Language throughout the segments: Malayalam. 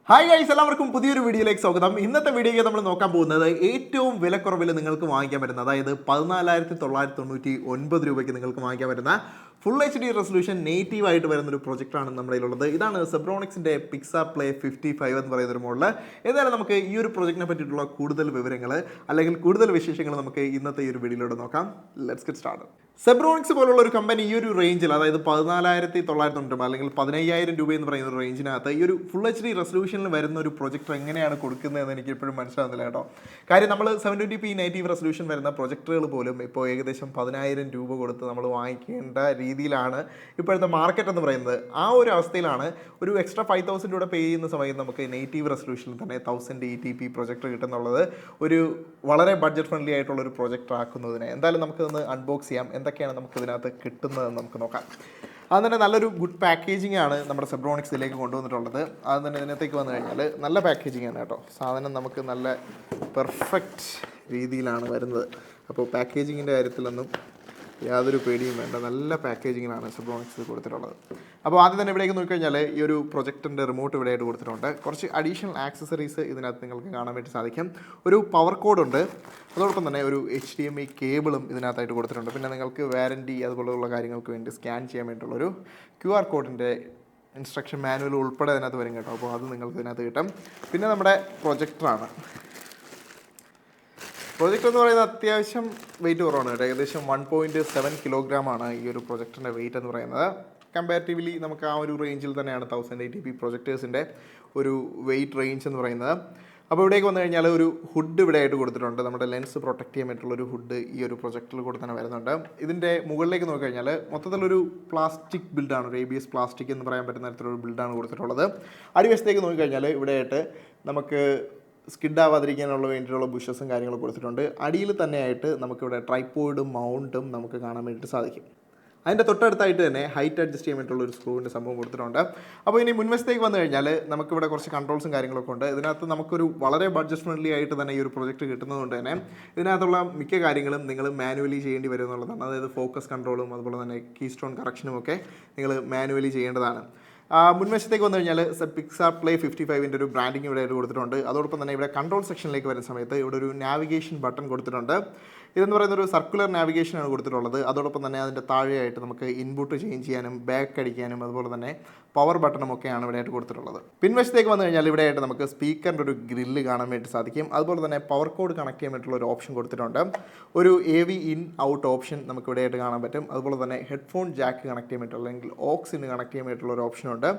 ഹായ് ഗൈസ്, എല്ലാവർക്കും പുതിയൊരു വീഡിയോയിലേക്ക് സ്വാഗതം. ഇന്നത്തെ വീഡിയോയിൽ നമ്മൾ നോക്കാൻ പോകുന്നത് ഏറ്റവും വിലക്കുറവിൽ നിങ്ങൾക്ക് വാങ്ങിക്കാൻ പറ്റുന്ന, അതായത് 14,999 രൂപയ്ക്ക് നിങ്ങൾക്ക് വാങ്ങിക്കാൻ പറ്റുന്ന ഫുൾ HD റെസൊല്യൂഷൻ നേറ്റീവ് ആയിട്ട് വരുന്നൊരു പ്രൊജക്റ്റാണ് നമ്മുടെ കയ്യിലുള്ളത്. ഇതാണ് സെബ്രോണിക്സിൻ്റെ പിക്സാപ്ലേ 55 എന്ന് പറയുന്ന ഒരു മോഡൽ. ഏതായാലും നമുക്ക് ഈ ഒരു പ്രൊജക്റ്റിനെ പറ്റിയിട്ടുള്ള കൂടുതൽ വിവരങ്ങൾ അല്ലെങ്കിൽ കൂടുതൽ വിശേഷങ്ങൾ നമുക്ക് ഇന്നത്തെ ഈ ഒരു വീഡിയോയിലൂടെ നോക്കാം. Let's get start. സെബ്രോണിക്സ് പോലുള്ള ഒരു കമ്പനി ഈ ഒരു റേഞ്ചിൽ, അതായത് 14,999 അല്ലെങ്കിൽ 15,000 രൂപ എന്ന് പറയുന്ന ഒരു റേഞ്ചിനകത്ത് ഈ ഒരു ഫുൾ HD റെസൊല്യൂഷനിൽ വരുന്ന ഒരു പ്രൊജക്ടർ എങ്ങനെയാണ് കൊടുക്കുന്നതെന്ന് എനിക്ക് ഇപ്പോഴും മനസ്സിലാകുന്നില്ല കേട്ടോ. കാര്യം നമ്മൾ 720p നേറ്റീവ് റെസൊല്യൂഷൻ വരുന്ന പ്രൊജക്ടറുകൾ പോലും ഇപ്പോൾ ഏകദേശം 10,000 രൂപ കൊടുത്ത് നമ്മൾ വാങ്ങിക്കേണ്ട രീതിയിലാണ് ഇപ്പോഴത്തെ മാർക്കറ്റ് എന്ന് പറയുന്നത്. ആ ഒരു അവസ്ഥയിലാണ് ഒരു എക്സ്ട്രാ 5,000 രൂപ പേ ചെയ്യുന്ന സമയത്ത് നമുക്ക് നേറ്റീവ് റെസൊല്യൂഷനിൽ തന്നെ 1080p പ്രൊജക്ടർ കിട്ടുന്നുള്ളത് ഒരു വളരെ ബഡ്ജറ്റ് ഫ്രണ്ട്ലി ആയിട്ടുള്ള ഒരു പ്രൊജക്ടർ ആക്കുന്നതിന്. എന്തായാലും നമുക്കിതൊന്ന് അൺബോക്സ് ചെയ്യാം, എന്തൊക്കെയാണ് നമുക്ക് ഇതിനകത്ത് കിട്ടുന്നതെന്ന് നമുക്ക് നോക്കാം. അത് തന്നെ നല്ലൊരു ഗുഡ് പാക്കേജിംഗ് ആണ് നമ്മുടെ സെബ്രോണിക്സ് ഇതിലേക്ക് കൊണ്ടുവന്നിട്ടുള്ളത്. അത് തന്നെ ഇതിനകത്തേക്ക് വന്നു കഴിഞ്ഞാൽ നല്ല പാക്കേജിംഗ് ആണ് കേട്ടോ. സാധനം നമുക്ക് നല്ല പെർഫെക്റ്റ് രീതിയിലാണ് വരുന്നത്. അപ്പോൾ പാക്കേജിങ്ങിൻ്റെ കാര്യത്തിലൊന്നും യാതൊരു പേടിയും വേണ്ട, നല്ല പാക്കേജിങ്ങിലാണ് സെബ്രോണിക്സ് കൊടുത്തിട്ടുള്ളത്. അപ്പോൾ ആദ്യം തന്നെ ഇവിടേക്ക് നോക്കിക്കഴിഞ്ഞാൽ ഈ ഒരു പ്രൊജക്ടറിൻ്റെ റിമോട്ട് ഇവിടെയായിട്ട് കൊടുത്തിട്ടുണ്ട്. കുറച്ച് അഡീഷണൽ ആക്സസറീസ് ഇതിനകത്ത് നിങ്ങൾക്ക് കാണാൻ വേണ്ടി സാധിക്കും. ഒരു പവർ കോഡുണ്ട്, അതോടൊപ്പം തന്നെ ഒരു HDMI കേബിളും ഇതിനകത്തായിട്ട് കൊടുത്തിട്ടുണ്ട്. പിന്നെ നിങ്ങൾക്ക് വാറൻറ്റി അതുപോലെയുള്ള കാര്യങ്ങൾക്ക് വേണ്ടി സ്കാൻ ചെയ്യാൻ വേണ്ടിയിട്ടുള്ളൊരു QR കോഡിൻ്റെ ഇൻസ്ട്രക്ഷൻ മാനുവൽ ഉൾപ്പെടെ അതിനകത്ത് വരും കേട്ടോ. അപ്പോൾ അത് നിങ്ങൾക്ക് ഇതിനകത്ത് കിട്ടും. പിന്നെ നമ്മുടെ പ്രൊജക്ടറാണ്. പ്രൊജക്ടർ എന്ന് പറയുന്നത് അത്യാവശ്യം വെയിറ്റ് കുറവാണ് കേട്ടോ. ഏകദേശം 1.7 കിലോഗ്രാമാണ് ഈ ഒരു പ്രൊജക്ടറിൻ്റെ വെയിറ്റ് എന്ന് പറയുന്നത്. കമ്പാരിറ്റീവ്ലി നമുക്ക് ആ ഒരു റേഞ്ചിൽ തന്നെയാണ് 1080p പ്രൊജക്ടേഴ്സിൻ്റെ ഒരു വെയിറ്റ് റേഞ്ച് എന്ന് പറയുന്നത്. അപ്പോൾ ഇവിടേക്ക് വന്നു കഴിഞ്ഞാൽ ഒരു ഹുഡ് ഇവിടെ ആയിട്ട് കൊടുത്തിട്ടുണ്ട്. നമ്മുടെ ലെൻസ് പ്രൊട്ടക്ട് ചെയ്യാൻ വേണ്ടിയിട്ടുള്ളൊരു ഹുഡ് ഈ ഒരു പ്രൊജക്ടറിൽ കൂടെ തന്നെ വരുന്നുണ്ട്. ഇതിൻ്റെ മുകളിലേക്ക് നോക്കിക്കഴിഞ്ഞാൽ മൊത്തത്തിലൊരു പ്ലാസ്റ്റിക് ബിൽഡാണ്, ഒരു ABS പ്ലാസ്റ്റിക് എന്ന് പറയാൻ പറ്റുന്ന തരത്തിലൊരു ബിൽഡാണ് കൊടുത്തിട്ടുള്ളത്. അടിവശത്തേക്ക് നോക്കിക്കഴിഞ്ഞാൽ ഇവിടെയായിട്ട് നമുക്ക് സ്കിഡ് ആവാതിരിക്കാനുള്ള വേണ്ടിയിട്ടുള്ള ബുഷസും കാര്യങ്ങളും കൊടുത്തിട്ടുണ്ട്. അടിയിൽ തന്നെയായിട്ട് നമുക്കിവിടെ ട്രൈപോഡും മൗണ്ടും നമുക്ക് കാണാൻ വേണ്ടിയിട്ട് സാധിക്കും. അതിൻ്റെ തൊട്ടടുത്തായിട്ട് തന്നെ ഹൈറ്റ് അഡ്ജസ്റ്റ് ചെയ്യാൻ വേണ്ടിയിട്ടുള്ള ഒരു സ്ക്രൂവിൻ്റെ സംഭവം കൊടുത്തിട്ടുണ്ട്. അപ്പോൾ ഇനി മുൻവശത്തേക്ക് വന്നു കഴിഞ്ഞാൽ നമുക്കിവിടെ കുറച്ച് കൺട്രോൾസും കാര്യങ്ങളൊക്കെ ഉണ്ട്. ഇതിനകത്ത് നമുക്കൊരു വളരെ ബഡ്ജറ്റ് ഫ്രണ്ട്ലി ആയിട്ട് തന്നെ ഈ ഒരു പ്രൊജക്റ്റ് കിട്ടുന്നതുകൊണ്ട് തന്നെ ഇതിനകത്തുള്ള മിക്ക കാര്യങ്ങളും നിങ്ങൾ മാനുവലി ചെയ്യേണ്ടി വരും എന്നുള്ളതാണ്. അതായത് ഫോക്കസ് കൺട്രോളും അതുപോലെ തന്നെ കീ സ്റ്റോൺ കറക്ഷനും ഒക്കെ നിങ്ങൾ മാനുവലി ചെയ്യേണ്ടതാണ്. മുൻവശത്തേക്ക് വന്നു കഴിഞ്ഞാൽ പിക്സാപ്ലേ 55ൻ്റെ ഒരു ബ്രാൻഡിങ് ഇവിടെ കൊടുത്തിട്ടുണ്ട്. അതോടൊപ്പം തന്നെ ഇവിടെ കൺട്രോൾ സെക്ഷനിലേക്ക് വരുന്ന സമയത്ത് ഇവിടെ ഒരു നാവിഗേഷൻ ബട്ടൺ കൊടുത്തിട്ടുണ്ട്. ഇതെന്ന് പറയുന്ന ഒരു സർക്കുലർ നാവിഗേഷനാണ് കൊടുത്തിട്ടുള്ളത്. അതോടൊപ്പം തന്നെ അതിൻ്റെ താഴെയായിട്ട് നമുക്ക് ഇൻപുട്ട് ചേഞ്ച് ചെയ്യാനും ബാക്ക് അടിക്കാനും അതുപോലെ തന്നെ പവർ ബട്ടണും ഒക്കെയാണ് ഇവിടെയായിട്ട് കൊടുത്തിട്ടുള്ളത്. പിൻവശത്തേക്ക് വന്നു കഴിഞ്ഞാൽ ഇവിടെയായിട്ട് നമുക്ക് സ്പീക്കറിൻ്റെ ഒരു ഗ്രില്ല് കാണാൻ വേണ്ടി സാധിക്കും. അതുപോലെ തന്നെ പവർ കോഡ് കണക്ട് ചെയ്യാൻ വേണ്ടിയിട്ടുള്ള ഒരു ഓപ്ഷൻ കൊടുത്തിട്ടുണ്ട്. ഒരു AV ഇൻ ഔട്ട് ഓപ്ഷൻ നമുക്ക് ഇവിടെയായിട്ട് കാണാൻ പറ്റും. അതുപോലെ തന്നെ ഹെഡ്ഫോൺ ജാക്ക് കണക്ട് ചെയ്യാൻ വേണ്ടിയിട്ടുള്ള അല്ലെങ്കിൽ ഓക്സിന് കണക്ട് ചെയ്യാൻ വേണ്ടിയിട്ടുള്ള ഒരു ഓപ്ഷനുണ്ട്.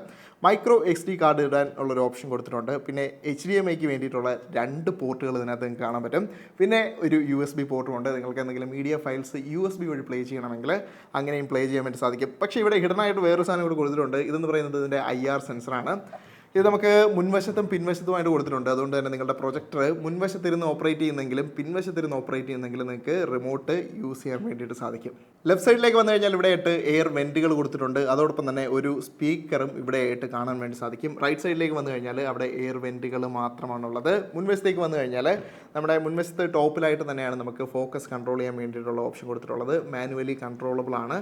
മൈക്രോ SD കാർഡ് ഇടാൻ ഉള്ളൊരു ഓപ്ഷൻ കൊടുത്തിട്ടുണ്ട്. പിന്നെ HDMIക്ക് വേണ്ടിയിട്ടുള്ള 2 പോർട്ടുകൾ ഇതിനകത്ത് നിങ്ങൾക്ക് കാണാൻ പറ്റും. പിന്നെ ഒരു USB പോർട്ടും ഉണ്ട്. നിങ്ങൾക്ക് എന്തെങ്കിലും മീഡിയ ഫയൽസ് USB വഴി പ്ലേ ചെയ്യണമെങ്കിൽ അങ്ങനെയും പ്ലേ ചെയ്യാൻ വേണ്ടി സാധിക്കും. പക്ഷേ ഇവിടെ ഹിഡനായിട്ട് വേറൊരു സാധനം കൂടി കൊടുത്തിട്ടുണ്ട്. ഇതെന്ന് പറയുന്നത് ഇതിൻ്റെ IR സെൻസറാണ്. ഇത് നമുക്ക് മുൻവശത്തും പിൻവശത്തുമായിട്ട് കൊടുത്തിട്ടുണ്ട്. അതുകൊണ്ട് തന്നെ നിങ്ങളുടെ പ്രൊജക്ടർ മുൻവശത്തിരുന്ന് ഓപ്പറേറ്റ് ചെയ്യുന്നെങ്കിലും പിൻവശത്തിരുന്ന് ഓപ്പറേറ്റ് ചെയ്യുന്നെങ്കിലും നിങ്ങൾക്ക് റിമോട്ട് യൂസ് ചെയ്യാൻ വേണ്ടിയിട്ട് സാധിക്കും. ലെഫ്റ്റ് സൈഡിലേക്ക് വന്നു കഴിഞ്ഞാൽ ഇവിടെയായിട്ട് എയർ വെൻറ്റുകൾ കൊടുത്തിട്ടുണ്ട്. അതോടൊപ്പം തന്നെ ഒരു സ്പീക്കറും ഇവിടെയായിട്ട് കാണാൻ വേണ്ടി സാധിക്കും. റൈറ്റ് സൈഡിലേക്ക് വന്നു കഴിഞ്ഞാൽ അവിടെ എയർ വെൻറ്റുകൾ മാത്രമാണുള്ളത്. മുൻവശത്തേക്ക് വന്നു കഴിഞ്ഞാൽ നമ്മുടെ മുൻവശത്ത് ടോപ്പിലായിട്ട് തന്നെയാണ് നമുക്ക് ഫോക്കസ് കൺട്രോൾ ചെയ്യാൻ വേണ്ടിയിട്ടുള്ള ഓപ്ഷൻ കൊടുത്തിട്ടുള്ളത്. മാനുവലി കൺട്രോളബിൾ ആണ്.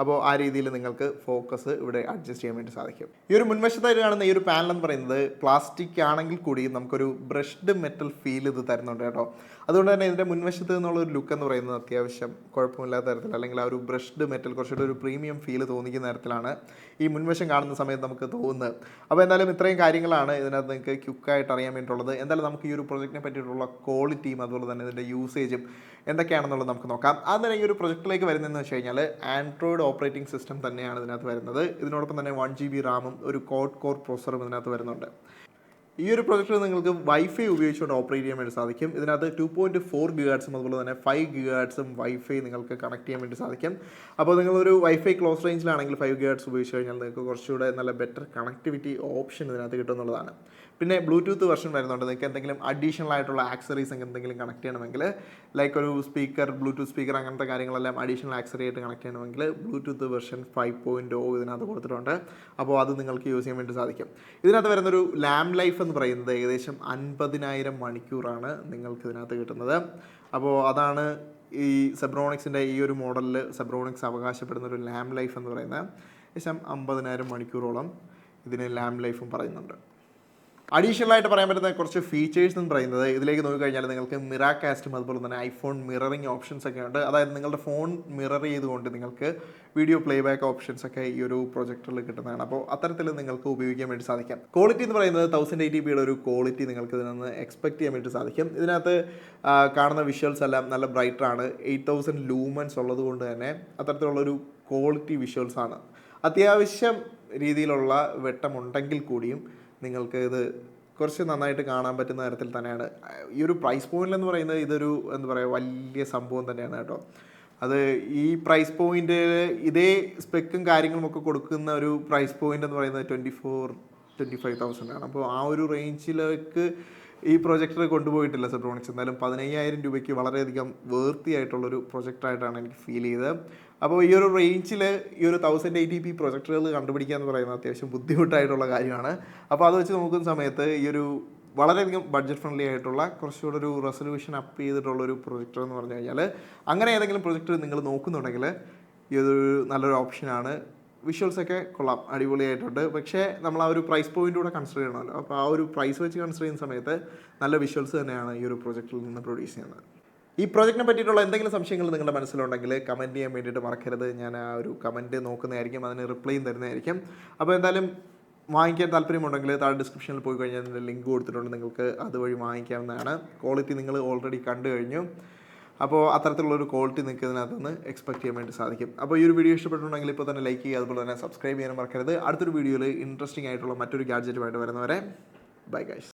അപ്പോൾ ആ രീതിയിൽ നിങ്ങൾക്ക് ഫോക്കസ് ഇവിടെ അഡ്ജസ്റ്റ് ചെയ്യാൻ വേണ്ടി സാധിക്കും. ഈ ഒരു മുൻവശത്തായിട്ട് കാണുന്ന ഈ ഒരു പാനൽ എന്ന് പറയുന്നത് പ്ലാസ്റ്റിക് ആണെങ്കിൽ കൂടി നമുക്കൊരു ബ്രഷ്ഡ് മെറ്റൽ ഫീൽ ഇത് തരുന്നുണ്ട് കേട്ടോ. അതുകൊണ്ട് തന്നെ ഇതിൻ്റെ മുൻവശത്ത് നിന്നുള്ളൊരു ലുക്ക് എന്ന് പറയുന്നത് അത്യാവശ്യം കുഴപ്പമില്ലാത്ത തരത്തിൽ, അല്ലെങ്കിൽ ആ ഒരു ബ്രഷ്ഡ് മെറ്റൽ കുറച്ചുകൂടെ ഒരു പ്രീമിയം ഫീൽ തോന്നിക്കുന്ന തരത്തിലാണ് ഈ മുൻവശം കാണുന്ന സമയത്ത് നമുക്ക് തോന്നുന്നത്. അപ്പോൾ എന്തായാലും ഇത്രയും കാര്യങ്ങളാണ് ഇതിനകത്ത് നിങ്ങൾക്ക് ക്വിക്കായിട്ട് അറിയാൻ വേണ്ടിയിട്ടുള്ളത്. എന്തായാലും നമുക്ക് ഈ ഒരു പ്രൊജക്റ്റിനെ പറ്റിയിട്ടുള്ള ക്വാളിറ്റിയും അതുപോലെ തന്നെ ഇതിൻ്റെ യൂസേജും എന്തൊക്കെയാണെന്നുള്ളത് നമുക്ക് നോക്കാം. അതുതന്നെ ഈ ഒരു പ്രൊജക്റ്റിലേക്ക് വരുന്നതെന്ന് വെച്ച് കഴിഞ്ഞാൽ ആൻഡ്രോയിഡ് ഓപ്പറേറ്റിംഗ് സിസ്റ്റം തന്നെയാണ് ഇതിനകത്ത് വരുന്നത്. ഇതിനോടൊപ്പം തന്നെ 1GB റാമും ഒരു ക്വാഡ് കോർ പ്രോസറും ഇതിനകത്ത് വരുന്നുണ്ട്. ഈ ഒരു പ്രൊജക്ടർ നിങ്ങൾക്ക് വൈഫൈ ഉപയോഗിച്ചുകൊണ്ട് ഓപ്പറേറ്റ് ചെയ്യാൻ വേണ്ടി സാധിക്കും. ഇതിനകത്ത് 2.4 GHz അതുപോലെ തന്നെ 5 GHz വൈഫൈ നിങ്ങൾക്ക് കണക്ട് ചെയ്യാൻ വേണ്ടി സാധിക്കും. അപ്പോൾ നിങ്ങളൊരു വൈഫൈ ക്ലോസ് റേഞ്ചിലാണെങ്കിൽ 5 GHz ഉപയോഗിച്ച് കഴിഞ്ഞാൽ നിങ്ങൾക്ക് കുറച്ചുകൂടെ നല്ല ബെറ്റർ കണക്ടിവിറ്റി ഓപ്ഷൻ ഇതിനകത്ത് കിട്ടുമെന്നുള്ളതാണ്. പിന്നെ ബ്ലൂടൂത്ത് വെർഷൻ വരുന്നുണ്ട്. നിങ്ങൾക്ക് എന്തെങ്കിലും അഡീഷണൽ ആയിട്ടുള്ള ആക്സറീസ് എന്തെങ്കിലും കണക്ട് ചെയ്യണമെങ്കിൽ, ലൈക്ക് ഒരു സ്പീക്കർ, ബ്ലൂടൂത്ത് സ്പീക്കർ, അങ്ങനത്തെ കാര്യങ്ങളെല്ലാം അഡീഷണൽ ആക്സറി ആയിട്ട് കണക്ട് ചെയ്യണമെങ്കിൽ ബ്ലൂടൂത്ത് വെർഷൻ 5.0 ഇതിനകത്ത് കൊടുത്തിട്ടുണ്ട്. അപ്പോൾ അത് നിങ്ങൾക്ക് യൂസ് ചെയ്യാൻ വേണ്ടി സാധിക്കും. ഇതിനകത്ത് വരുന്നൊരു ലാംബ് ലൈഫ് എന്ന് പറയുന്നത് ഏകദേശം 50,000 മണിക്കൂറാണ് നിങ്ങൾക്ക് ഇതിനകത്ത് കിട്ടുന്നത്. അപ്പോൾ അതാണ് ഈ സെബ്രോണിക്സിൻ്റെ ഈ ഒരു മോഡലിൽ സെബ്രോണിക്സ് അവകാശപ്പെടുന്ന ഒരു ലാംബ് ലൈഫ് എന്ന് പറയുന്നത്. ഏകദേശം 50,000 മണിക്കൂറോളം ഇതിന് ലാംബ് ലൈഫും പറയുന്നുണ്ട്. അഡീഷണൽ ആയിട്ട് പറയാൻ പറ്റുന്ന കുറച്ച് ഫീച്ചേഴ്സ് എന്ന് പറയുന്നത്, ഇതിലേക്ക് നോക്കിക്കഴിഞ്ഞാൽ നിങ്ങൾക്ക് മിറാകാസ്റ്റും അതുപോലെ തന്നെ ഐഫോൺ മിററിംഗ് ഓപ്ഷൻസ് ഒക്കെ ഉണ്ട്. അതായത് നിങ്ങളുടെ ഫോൺ മിറർ ചെയ്തുകൊണ്ട് നിങ്ങൾക്ക് വീഡിയോ പ്ലേ ബാക്ക് ഓപ്ഷൻസ് ഒക്കെ ഈ ഒരു പ്രൊജക്ടറിൽ കിട്ടുന്നതാണ്. അപ്പോൾ അത്തരത്തിൽ നിങ്ങൾക്ക് ഉപയോഗിക്കാൻ വേണ്ടി സാധിക്കും. ക്വാളിറ്റി എന്ന് പറയുന്നത് 1080p ഒരു ക്വാളിറ്റി നിങ്ങൾക്ക് ഇതിൽ നിന്ന് എക്സ്പെക്ട് ചെയ്യാൻ വേണ്ടി സാധിക്കും. ഇതിനകത്ത് കാണുന്ന വിഷ്വൽസ് എല്ലാം നല്ല ബ്രൈറ്ററാണ്. 8000 ലൂമൻസ് ഉള്ളത് കൊണ്ട് തന്നെ അത്തരത്തിലുള്ളൊരു ക്വാളിറ്റി വിഷ്വൽസ് ആണ്. അത്യാവശ്യം രീതിയിലുള്ള വെട്ടമുണ്ടെങ്കിൽ കൂടിയും നിങ്ങൾക്ക് ഇത് കുറച്ച് നന്നായിട്ട് കാണാൻ പറ്റുന്ന തരത്തിൽ തന്നെയാണ്. ഈ ഒരു പ്രൈസ് പോയിന്റ് എന്ന് പറയുന്നത് ഇതൊരു എന്താ പറയുക വലിയ സംഭവം തന്നെയാണ് കേട്ടോ. അത് ഈ പ്രൈസ് പോയിന്റ് ഇതേ സ്പെക്കും കാര്യങ്ങളും ഒക്കെ കൊടുക്കുന്ന ഒരു പ്രൈസ് പോയിന്റ് എന്ന് പറയുന്നത് 24,000-25,000 ആണ്. അപ്പോൾ ആ ഒരു റേഞ്ചിലേക്ക് ഈ പ്രൊജക്ടർ കൊണ്ടുപോയിട്ടില്ല സെബ്ട്രോണിക്സ്. എന്തായാലും 15,000 രൂപയ്ക്ക് വളരെയധികം വേർത്തി ആയിട്ടുള്ളൊരു പ്രൊജക്ടറായിട്ടാണ് എനിക്ക് ഫീൽ ചെയ്തത്. അപ്പോൾ ഈ ഒരു റേഞ്ചിൽ ഈ ഒരു 1080p പ്രൊജക്ടറുകൾ കണ്ടുപിടിക്കുക എന്ന് പറയുന്നത് അത്യാവശ്യം ബുദ്ധിമുട്ടായിട്ടുള്ള കാര്യമാണ്. അപ്പോൾ അത് വെച്ച് നോക്കുന്ന സമയത്ത് ഈ ഒരു വളരെയധികം ബഡ്ജറ്റ് ഫ്രണ്ട്ലി ആയിട്ടുള്ള കുറച്ചുകൂടെ ഒരു റെസൊല്യൂഷൻ അപ്പ് ചെയ്തിട്ടുള്ളൊരു പ്രൊജക്ടർ എന്ന് പറഞ്ഞു കഴിഞ്ഞാൽ, അങ്ങനെ ഏതെങ്കിലും പ്രൊജക്ടർ നിങ്ങൾ നോക്കുന്നുണ്ടെങ്കിൽ ഈ ഒരു നല്ലൊരു ഓപ്ഷനാണ്. വിഷ്വൽസൊക്കെ കൊള്ളാം, അടിപൊളിയായിട്ടുണ്ട്. പക്ഷേ നമ്മൾ ആ ഒരു പ്രൈസ് പോയിന്റ് കൂടെ കൺസിഡർ ചെയ്യണമല്ലോ. അപ്പോൾ ആ ഒരു പ്രൈസ് വെച്ച് കൺസിഡർ ചെയ്യുന്ന സമയത്ത് നല്ല വിഷ്വൽസ് തന്നെയാണ് ഈ ഒരു പ്രൊജക്റ്റിൽ നിന്ന് പ്രൊഡ്യൂസ് ചെയ്യുന്നത്. ഈ പ്രോജക്റ്റിനെ പറ്റിയിട്ടുള്ള എന്തെങ്കിലും സംശയങ്ങൾ നിങ്ങളുടെ മനസ്സിലുണ്ടെങ്കിൽ കമൻറ്റ് ചെയ്യാൻ വേണ്ടിയിട്ട് മറക്കരുത്. ഞാൻ ആ ഒരു കമൻറ്റ് നോക്കുന്നതായിരിക്കും, അതിന് റിപ്ലൈയും തരുന്നതായിരിക്കും. അപ്പോൾ എന്തായാലും വാങ്ങിക്കാൻ താല്പര്യമുണ്ടെങ്കിൽ താഴെ ഡിസ്ക്രിപ്ഷനിൽ പോയി കഴിഞ്ഞാൽ അതിൻ്റെ ലിങ്ക് കൊടുത്തിട്ടുണ്ട്, നിങ്ങൾക്ക് അതുവഴി വാങ്ങിക്കാവുന്നതാണ്. ക്വാളിറ്റി നിങ്ങൾ ഓൾറെഡി കണ്ടു കഴിഞ്ഞു. അപ്പോൾ അത്തരത്തിലുള്ളൊരു ക്വാളിറ്റി നിങ്ങൾക്ക് ഇതിനകത്ത് നിന്ന് എക്സ്പെക്ട് ചെയ്യാൻ വേണ്ടി സാധിക്കും. അപ്പോൾ ഈ ഒരു വീഡിയോ ഇഷ്ടപ്പെട്ടിട്ടുണ്ടെങ്കിൽ ഇപ്പോൾ തന്നെ ലൈക്ക് ചെയ്യുക, അതുപോലെ തന്നെ സബ്സ്ക്രൈബ് ചെയ്യാനും മറക്കരുത്. അടുത്തൊരു വീഡിയോയിൽ ഇൻട്രസ്റ്റിംഗ് ആയിട്ടുള്ള മറ്റൊരു ഗാഡ്ജറ്റുമായിട്ട് വരുന്നവരെ ബൈ ഗൈസ്.